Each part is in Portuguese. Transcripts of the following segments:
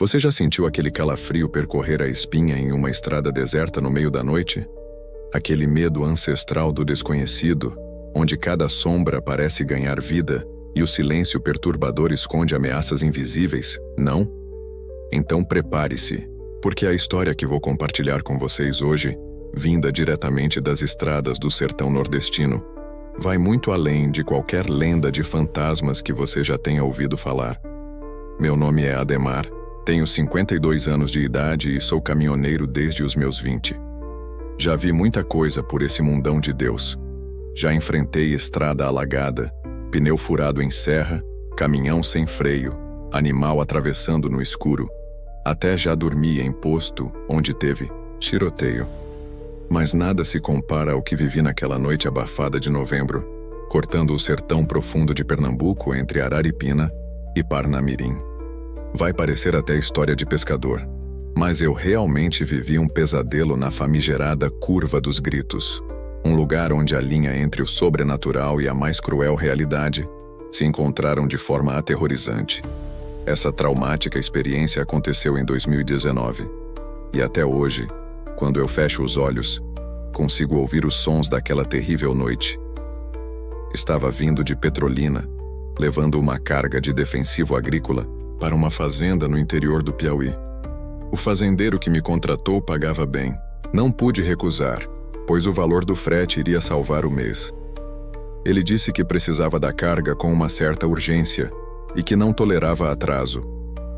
Você já sentiu aquele calafrio percorrer a espinha em uma estrada deserta no meio da noite? Aquele medo ancestral do desconhecido, onde cada sombra parece ganhar vida e o silêncio perturbador esconde ameaças invisíveis, não? Então prepare-se, porque a história que vou compartilhar com vocês hoje, vinda diretamente das estradas do sertão nordestino, vai muito além de qualquer lenda de fantasmas que você já tenha ouvido falar. Meu nome é Ademar, tenho 52 anos de idade e sou caminhoneiro desde os meus 20. Já vi muita coisa por esse mundão de Deus. Já enfrentei estrada alagada, pneu furado em serra, caminhão sem freio, animal atravessando no escuro. Até já dormi em posto onde teve tiroteio. Mas nada se compara ao que vivi naquela noite abafada de novembro, cortando o sertão profundo de Pernambuco entre Araripina e Parnamirim. Vai parecer até história de pescador, mas eu realmente vivi um pesadelo na famigerada Curva dos Gritos, um lugar onde a linha entre o sobrenatural e a mais cruel realidade se encontraram de forma aterrorizante. Essa traumática experiência aconteceu em 2019, e até hoje, quando eu fecho os olhos, consigo ouvir os sons daquela terrível noite. Estava vindo de Petrolina, levando uma carga de defensivo agrícola para uma fazenda no interior do Piauí. O fazendeiro que me contratou pagava bem. Não pude recusar, pois o valor do frete iria salvar o mês. Ele disse que precisava da carga com uma certa urgência e que não tolerava atraso.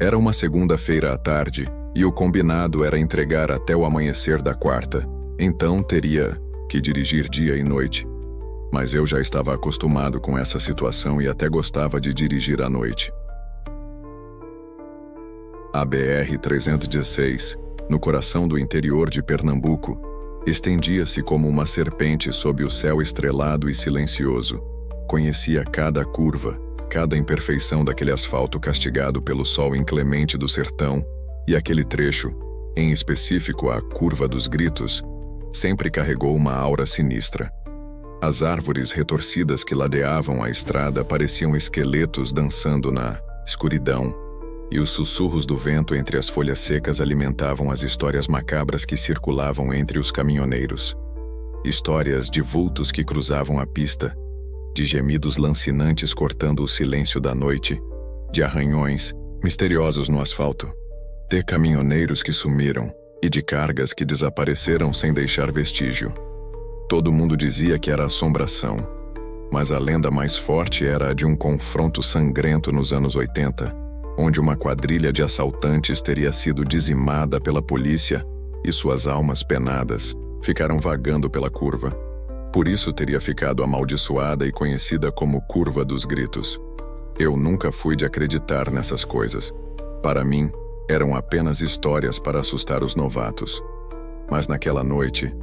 Era uma segunda-feira à tarde e o combinado era entregar até o amanhecer da quarta, então teria que dirigir dia e noite. Mas eu já estava acostumado com essa situação e até gostava de dirigir à noite. A BR-316, no coração do interior de Pernambuco, estendia-se como uma serpente sob o céu estrelado e silencioso. Conhecia cada curva, cada imperfeição daquele asfalto castigado pelo sol inclemente do sertão, e aquele trecho, em específico a Curva dos Gritos, sempre carregou uma aura sinistra. As árvores retorcidas que ladeavam a estrada pareciam esqueletos dançando na escuridão, e os sussurros do vento entre as folhas secas alimentavam as histórias macabras que circulavam entre os caminhoneiros. Histórias de vultos que cruzavam a pista, de gemidos lancinantes cortando o silêncio da noite, de arranhões misteriosos no asfalto, de caminhoneiros que sumiram e de cargas que desapareceram sem deixar vestígio. Todo mundo dizia que era assombração, mas a lenda mais forte era a de um confronto sangrento nos anos 80, onde uma quadrilha de assaltantes teria sido dizimada pela polícia e suas almas penadas ficaram vagando pela curva. Por isso teria ficado amaldiçoada e conhecida como Curva dos Gritos. Eu nunca fui de acreditar nessas coisas. Para mim, eram apenas histórias para assustar os novatos. Mas naquela noite,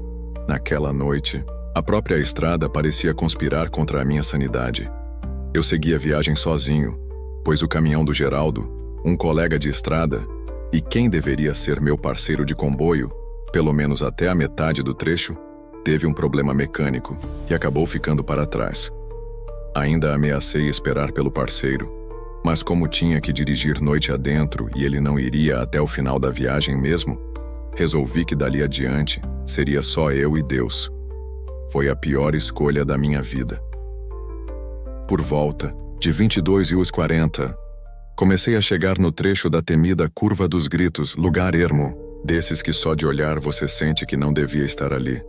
a própria estrada parecia conspirar contra a minha sanidade. Eu segui a viagem sozinho, pois o caminhão do Geraldo, um colega de estrada, e quem deveria ser meu parceiro de comboio, pelo menos até a metade do trecho, teve um problema mecânico e acabou ficando para trás. Ainda ameacei esperar pelo parceiro, mas como tinha que dirigir noite adentro e ele não iria até o final da viagem mesmo, resolvi que dali adiante seria só eu e Deus. Foi a pior escolha da minha vida. Por volta de 22h40, comecei a chegar no trecho da temida Curva dos Gritos, lugar ermo, desses que só de olhar você sente que não devia estar ali.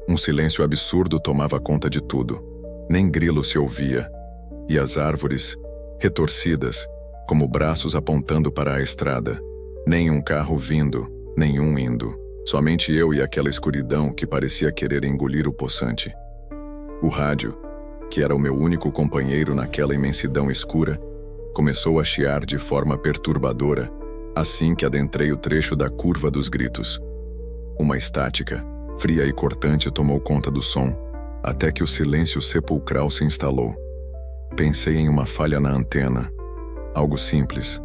Um silêncio absurdo tomava conta de tudo. Nem grilo se ouvia. E as árvores, retorcidas, como braços apontando para a estrada. Nem um carro vindo, nenhum indo. Somente eu e aquela escuridão que parecia querer engolir o poçante. O rádio, que era o meu único companheiro naquela imensidão escura, começou a chiar de forma perturbadora assim que adentrei o trecho da Curva dos Gritos. Uma estática, fria e cortante tomou conta do som, até que o silêncio sepulcral se instalou. Pensei em uma falha na antena, algo simples,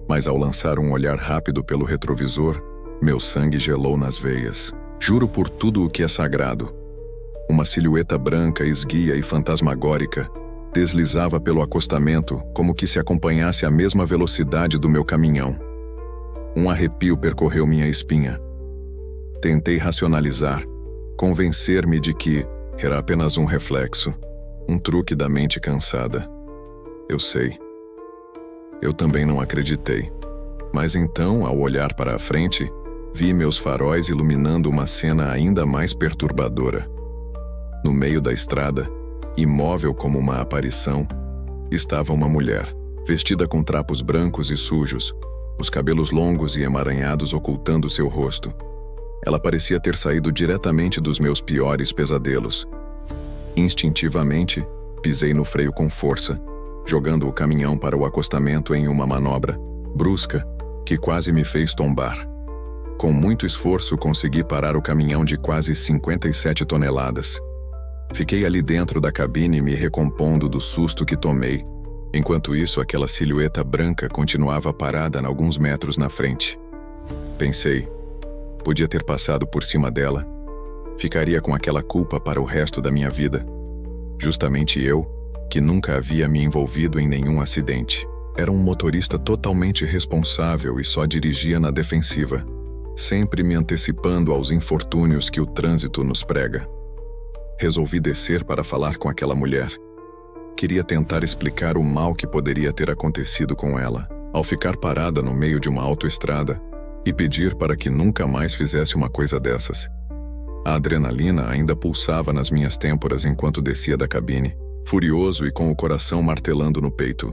mas ao lançar um olhar rápido pelo retrovisor, meu sangue gelou nas veias. Juro por tudo o que é sagrado. Uma silhueta branca, esguia e fantasmagórica deslizava pelo acostamento como que se acompanhasse a mesma velocidade do meu caminhão. Um arrepio percorreu minha espinha. Tentei racionalizar, convencer-me de que era apenas um reflexo, um truque da mente cansada. Eu sei. Eu também não acreditei. Mas então, ao olhar para a frente, vi meus faróis iluminando uma cena ainda mais perturbadora. No meio da estrada, imóvel como uma aparição, estava uma mulher, vestida com trapos brancos e sujos, os cabelos longos e emaranhados ocultando seu rosto. Ela parecia ter saído diretamente dos meus piores pesadelos. Instintivamente, pisei no freio com força, jogando o caminhão para o acostamento em uma manobra brusca que quase me fez tombar. Com muito esforço, consegui parar o caminhão de quase 57 toneladas. Fiquei ali dentro da cabine me recompondo do susto que tomei. Enquanto isso, aquela silhueta branca continuava parada a alguns metros na frente. Pensei, podia ter passado por cima dela. Ficaria com aquela culpa para o resto da minha vida. Justamente eu, que nunca havia me envolvido em nenhum acidente. Era um motorista totalmente responsável e só dirigia na defensiva, sempre me antecipando aos infortúnios que o trânsito nos prega. Resolvi descer para falar com aquela mulher. Queria tentar explicar o mal que poderia ter acontecido com ela, ao ficar parada no meio de uma autoestrada, e pedir para que nunca mais fizesse uma coisa dessas. A adrenalina ainda pulsava nas minhas têmporas enquanto descia da cabine, furioso e com o coração martelando no peito.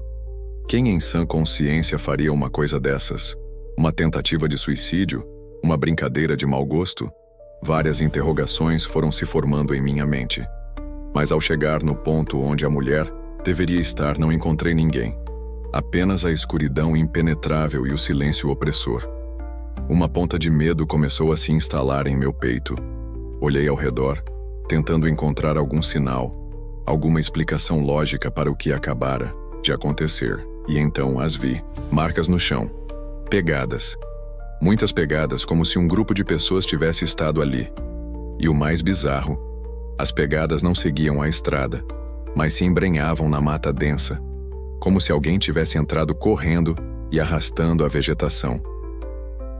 Quem em sã consciência faria uma coisa dessas? Uma tentativa de suicídio? Uma brincadeira de mau gosto? Várias interrogações foram se formando em minha mente. Mas ao chegar no ponto onde a mulher deveria estar, não encontrei ninguém. Apenas a escuridão impenetrável e o silêncio opressor. Uma ponta de medo começou a se instalar em meu peito. Olhei ao redor, tentando encontrar algum sinal, alguma explicação lógica para o que acabara de acontecer. E então as vi. Marcas no chão. Pegadas. Muitas pegadas, como se um grupo de pessoas tivesse estado ali. E o mais bizarro, as pegadas não seguiam a estrada, mas se embrenhavam na mata densa, como se alguém tivesse entrado correndo e arrastando a vegetação.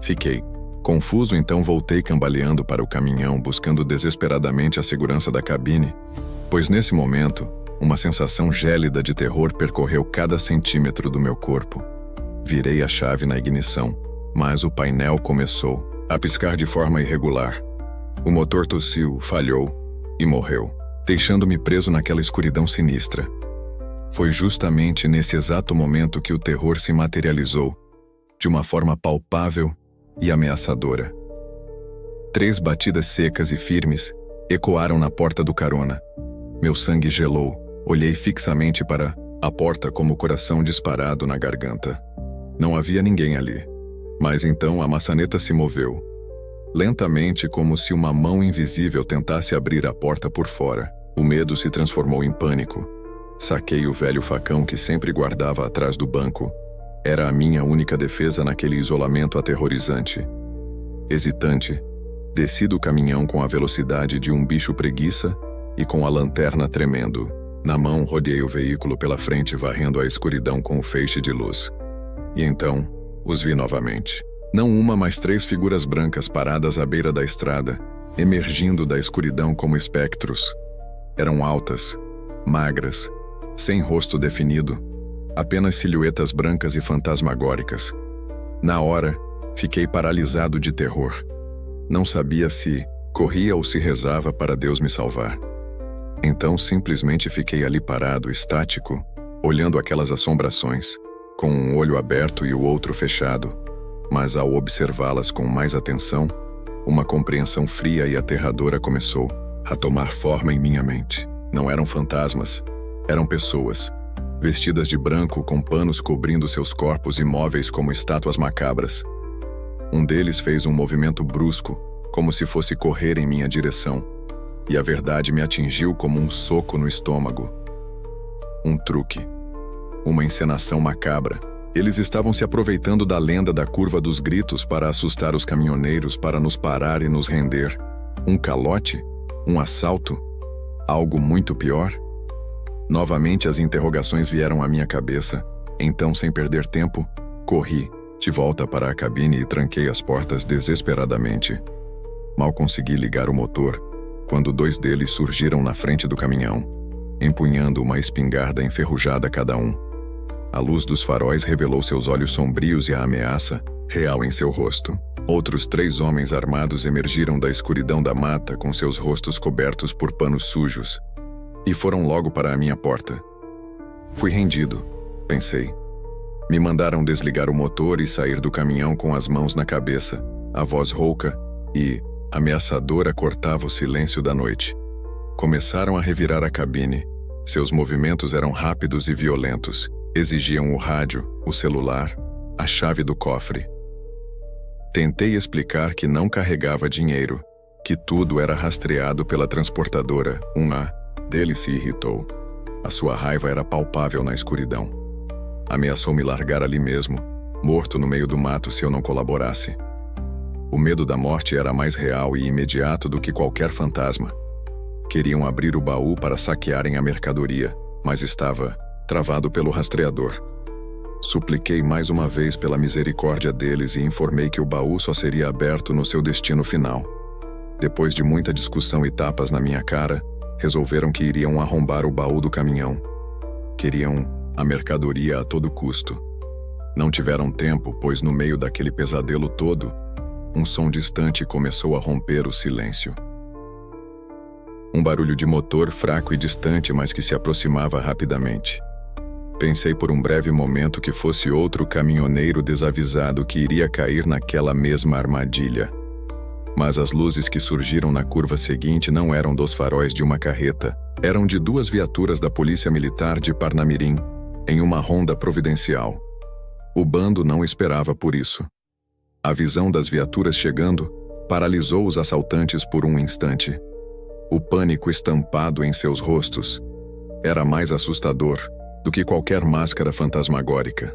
Fiquei confuso, então voltei cambaleando para o caminhão, buscando desesperadamente a segurança da cabine, pois nesse momento, uma sensação gélida de terror percorreu cada centímetro do meu corpo. Virei a chave na ignição, mas o painel começou a piscar de forma irregular. O motor tossiu, falhou e morreu, deixando-me preso naquela escuridão sinistra. Foi justamente nesse exato momento que o terror se materializou, de uma forma palpável e ameaçadora. 3 batidas secas e firmes ecoaram na porta do carona. Meu sangue gelou. Olhei fixamente para a porta como o coração disparado na garganta. Não havia ninguém ali. Mas então a maçaneta se moveu. Lentamente, como se uma mão invisível tentasse abrir a porta por fora. O medo se transformou em pânico. Saquei o velho facão que sempre guardava atrás do banco. Era a minha única defesa naquele isolamento aterrorizante. Hesitante, desci do caminhão com a velocidade de um bicho preguiça e com a lanterna tremendo. Na mão, rodeei o veículo pela frente, varrendo a escuridão com o feixe de luz. E então, os vi novamente. Não uma, mas 3 figuras brancas paradas à beira da estrada, emergindo da escuridão como espectros. Eram altas, magras, sem rosto definido, apenas silhuetas brancas e fantasmagóricas. Na hora, fiquei paralisado de terror. Não sabia se corria ou se rezava para Deus me salvar. Então simplesmente fiquei ali parado, estático, olhando aquelas assombrações, com um olho aberto e o outro fechado. Mas ao observá-las com mais atenção, uma compreensão fria e aterradora começou a tomar forma em minha mente. Não eram fantasmas, eram pessoas, vestidas de branco com panos cobrindo seus corpos imóveis como estátuas macabras. Um deles fez um movimento brusco, como se fosse correr em minha direção, e a verdade me atingiu como um soco no estômago. Um truque. Uma encenação macabra. Eles estavam se aproveitando da lenda da curva dos gritos para assustar os caminhoneiros, para nos parar e nos render. Um calote? Um assalto? Algo muito pior? Novamente as interrogações vieram à minha cabeça. Então, sem perder tempo, corri, De volta para a cabine e tranquei as portas desesperadamente. Mal consegui ligar o motor, quando 2 deles surgiram na frente do caminhão, empunhando uma espingarda enferrujada cada um. A luz dos faróis revelou seus olhos sombrios e a ameaça real em seu rosto. Outros 3 homens armados emergiram da escuridão da mata com seus rostos cobertos por panos sujos e foram logo para a minha porta. Fui rendido, pensei. Me mandaram desligar o motor e sair do caminhão com as mãos na cabeça. A voz rouca e ameaçadora cortava o silêncio da noite. Começaram a revirar a cabine. Seus movimentos eram rápidos e violentos. Exigiam o rádio, o celular, a chave do cofre. Tentei explicar que não carregava dinheiro, que tudo era rastreado pela transportadora. Um A dele se irritou. A sua raiva era palpável na escuridão. Ameaçou me largar ali mesmo, morto no meio do mato se eu não colaborasse. O medo da morte era mais real e imediato do que qualquer fantasma. Queriam abrir o baú para saquearem a mercadoria, mas estava travado pelo rastreador. Supliquei mais uma vez pela misericórdia deles e informei que o baú só seria aberto no seu destino final. Depois de muita discussão e tapas na minha cara, resolveram que iriam arrombar o baú do caminhão. Queriam a mercadoria a todo custo. Não tiveram tempo, pois no meio daquele pesadelo todo, um som distante começou a romper o silêncio. Um barulho de motor fraco e distante, mas que se aproximava rapidamente. Pensei por um breve momento que fosse outro caminhoneiro desavisado que iria cair naquela mesma armadilha. Mas as luzes que surgiram na curva seguinte não eram dos faróis de uma carreta, eram de 2 viaturas da Polícia Militar de Parnamirim, em uma ronda providencial. O bando não esperava por isso. A visão das viaturas chegando paralisou os assaltantes por um instante. O pânico estampado em seus rostos era mais assustador do que qualquer máscara fantasmagórica.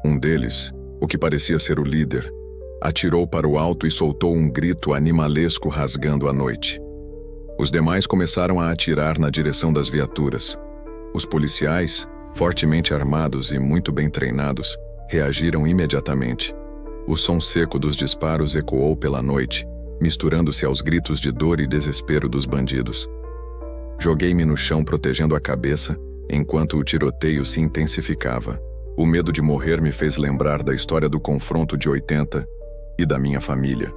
Um deles, o que parecia ser o líder, atirou para o alto e soltou um grito animalesco rasgando a noite. Os demais começaram a atirar na direção das viaturas. Os policiais, fortemente armados e muito bem treinados, reagiram imediatamente. O som seco dos disparos ecoou pela noite, misturando-se aos gritos de dor e desespero dos bandidos. Joguei-me no chão protegendo a cabeça, enquanto o tiroteio se intensificava. O medo de morrer me fez lembrar da história do confronto de 80 e da minha família.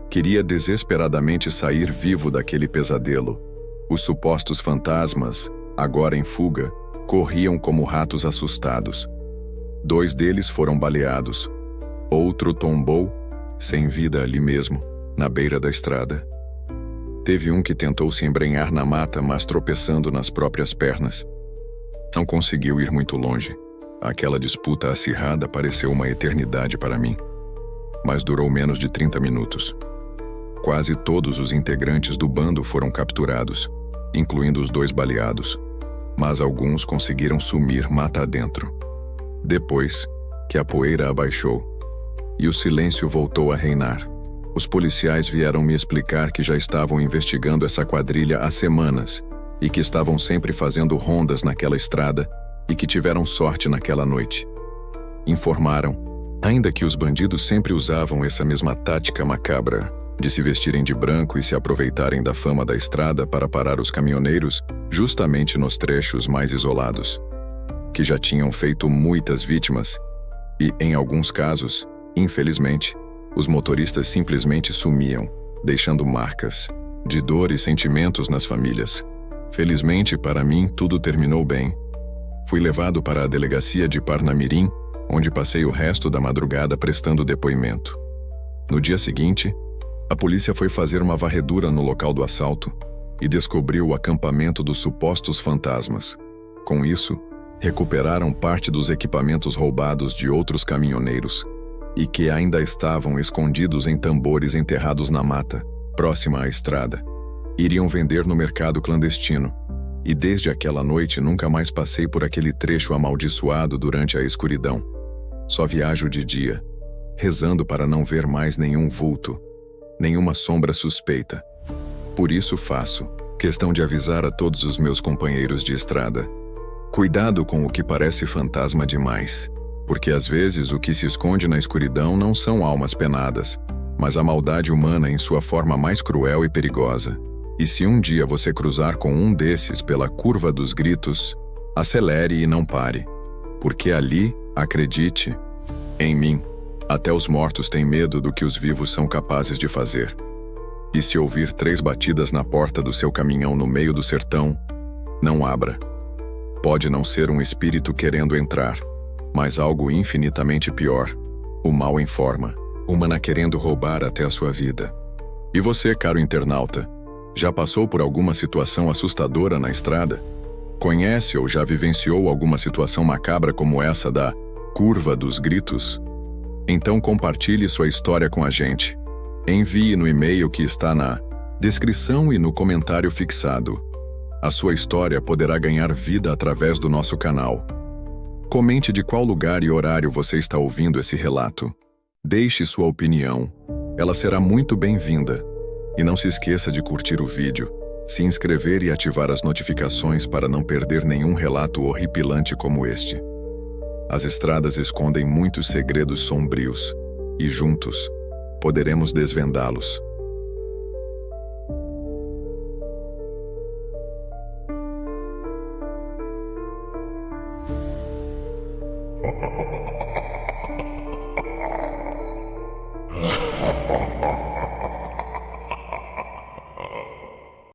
Queria desesperadamente sair vivo daquele pesadelo. Os supostos fantasmas, agora em fuga, corriam como ratos assustados. 2 deles foram baleados. Outro tombou, sem vida ali mesmo, na beira da estrada. Teve um que tentou se embrenhar na mata, mas tropeçando nas próprias pernas. Não conseguiu ir muito longe. Aquela disputa acirrada pareceu uma eternidade para mim. Mas durou menos de 30 minutos. Quase todos os integrantes do bando foram capturados, incluindo os 2 baleados. Mas alguns conseguiram sumir mata adentro. Depois que a poeira abaixou e o silêncio voltou a reinar, os policiais vieram me explicar que já estavam investigando essa quadrilha há semanas e que estavam sempre fazendo rondas naquela estrada e que tiveram sorte naquela noite. Informaram, ainda que os bandidos sempre usavam essa mesma tática macabra de se vestirem de branco e se aproveitarem da fama da estrada para parar os caminhoneiros justamente nos trechos mais isolados, que já tinham feito muitas vítimas e, em alguns casos, infelizmente, os motoristas simplesmente sumiam, deixando marcas de dor e sentimentos nas famílias. Felizmente, para mim, tudo terminou bem. Fui levado para a delegacia de Parnamirim, onde passei o resto da madrugada prestando depoimento. No dia seguinte, a polícia foi fazer uma varredura no local do assalto e descobriu o acampamento dos supostos fantasmas. Com isso, recuperaram parte dos equipamentos roubados de outros caminhoneiros e que ainda estavam escondidos em tambores enterrados na mata, próxima à estrada. Iriam vender no mercado clandestino, e desde aquela noite nunca mais passei por aquele trecho amaldiçoado durante a escuridão. Só viajo de dia, rezando para não ver mais nenhum vulto, nenhuma sombra suspeita. Por isso faço questão de avisar a todos os meus companheiros de estrada: cuidado com o que parece fantasma demais. Porque às vezes o que se esconde na escuridão não são almas penadas, mas a maldade humana em sua forma mais cruel e perigosa. E se um dia você cruzar com um desses pela curva dos gritos, acelere e não pare. Porque ali, acredite, em mim, até os mortos têm medo do que os vivos são capazes de fazer. E se ouvir 3 batidas na porta do seu caminhão no meio do sertão, não abra. Pode não ser um espírito querendo entrar, mas algo infinitamente pior, o mal em forma, humana querendo roubar até a sua vida. E você, caro internauta, já passou por alguma situação assustadora na estrada? Conhece ou já vivenciou alguma situação macabra como essa da curva dos gritos? Então compartilhe sua história com a gente. Envie no e-mail que está na descrição e no comentário fixado. A sua história poderá ganhar vida através do nosso canal. Comente de qual lugar e horário você está ouvindo esse relato. Deixe sua opinião. Ela será muito bem-vinda. E não se esqueça de curtir o vídeo, se inscrever e ativar as notificações para não perder nenhum relato horripilante como este. As estradas escondem muitos segredos sombrios, e juntos, poderemos desvendá-los.